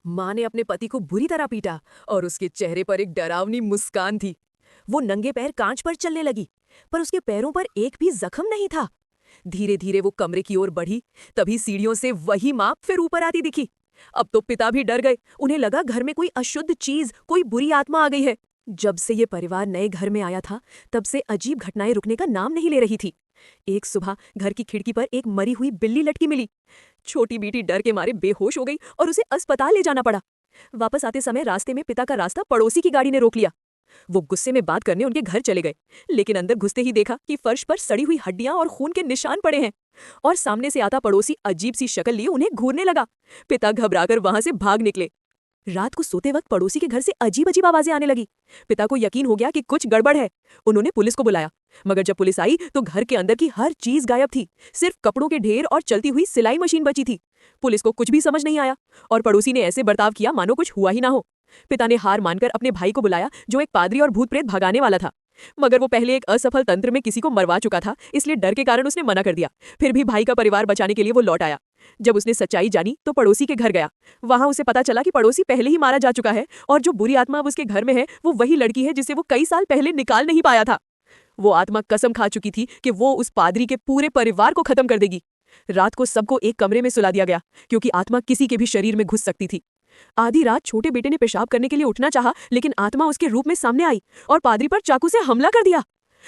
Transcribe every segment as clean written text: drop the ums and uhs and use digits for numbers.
माँ ने अपने पति को बुरी तरह पीटा और उसके चेहरे पर एक डरावनी मुस्कान थी। वो नंगे पैर कांच पर चलने लगी, पर उसके पैरों पर एक भी जख्म नहीं था। धीरे धीरे वो कमरे की ओर बढ़ी, तभी सीढ़ियों से वही माँ फिर ऊपर आती दिखी। अब तो पिता भी डर गए। उन्हें लगा घर में कोई अशुद्ध चीज, कोई बुरी आत्मा आ गई है। जब से ये परिवार नए घर में आया था, तब से अजीब घटनाएं रुकने का नाम नहीं ले रही थी। एक सुबह घर की खिड़की पर एक मरी हुई बिल्ली लटकी मिली। छोटी बेटी डर के मारे बेहोश हो गई और उसे अस्पताल ले जाना पड़ा। वापस आते समय रास्ते में पिता का रास्ता पड़ोसी की गाड़ी ने रोक लिया। वो गुस्से में बात करने उनके घर चले गए, लेकिन अंदर घुसते ही देखा कि फर्श पर सड़ी हुई हड्डियां और खून के निशान पड़े हैं। और सामने से आता पड़ोसी अजीब सी शक्ल लिए उन्हें घूरने लगा। पिता घबराकर वहां से भाग निकले। रात को सोते वक्त पड़ोसी के घर से अजीब अजीब आवाजें आने लगी। पिता को यकीन हो गया कि कुछ गड़बड़ है। उन्होंने पुलिस को बुलाया, मगर जब पुलिस आई तो घर के अंदर की हर चीज गायब थी। सिर्फ कपड़ों के ढेर और चलती हुई सिलाई मशीन बची थी। पुलिस को कुछ भी समझ नहीं आया और पड़ोसी ने ऐसे बर्ताव किया मानो कुछ हुआ ही ना हो। पिता ने हार मानकर अपने भाई को बुलाया, जो एक पादरी और भूत प्रेत भगाने वाला था। मगर वो पहले एक असफल तंत्र में किसी को मरवा चुका था, इसलिए डर के कारण उसने मना कर दिया। फिर भी भाई का परिवार बचाने के लिए वो लौट आया। जब उसने सच्चाई जानी तो पड़ोसी के घर गया। वहां उसे पता चला कि पड़ोसी पहले ही मारा जा चुका है और जो बुरी आत्मा अब उसके घर में है वो वही लड़की है जिसे वो कई साल पहले निकाल नहीं पाया था। वो आत्मा कसम खा चुकी थी कि वो उस पादरी के पूरे परिवार को खत्म कर देगी। रात को सबको एक कमरे में सुला दिया गया, क्योंकि आत्मा किसी के भी शरीर में घुस सकती थी। आधी रात छोटे बेटे ने पेशाब करने के लिए उठना चाहा, लेकिन आत्मा उसके रूप में सामने आई और पादरी पर चाकू से हमला कर दिया।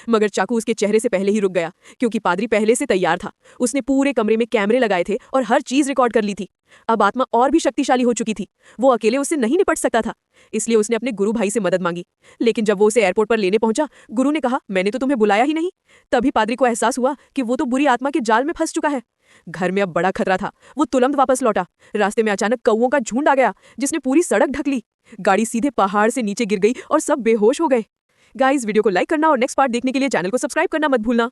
मगर चाकू उसके चेहरे से पहले ही रुक गया, क्योंकि पादरी पहले से तैयार था। उसने पूरे कमरे में कैमरे लगाए थे और हर चीज रिकॉर्ड कर ली थी। अब आत्मा और भी शक्तिशाली हो चुकी थी। वो अकेले उससे नहीं निपट सकता था, इसलिए उसने अपने गुरु भाई से मदद मांगी। लेकिन जब वो उसे एयरपोर्ट पर लेने पहुंचा, गुरु ने कहा, मैंने तो तुम्हें बुलाया ही नहीं। तभी पादरी को एहसास हुआ कि वो तो बुरी आत्मा के जाल में फंस चुका है। घर में अब बड़ा खतरा था। वो तुरंत वापस लौटा। रास्ते में अचानक कौओं का झुंड आ गया, जिसने पूरी सड़क ढक ली। गाड़ी सीधे पहाड़ से नीचे गिर गई और सब बेहोश हो गए। गाइस, वीडियो को लाइक करना और नेक्स्ट पार्ट देखने के लिए चैनल को सब्सक्राइब करना मत भूलना।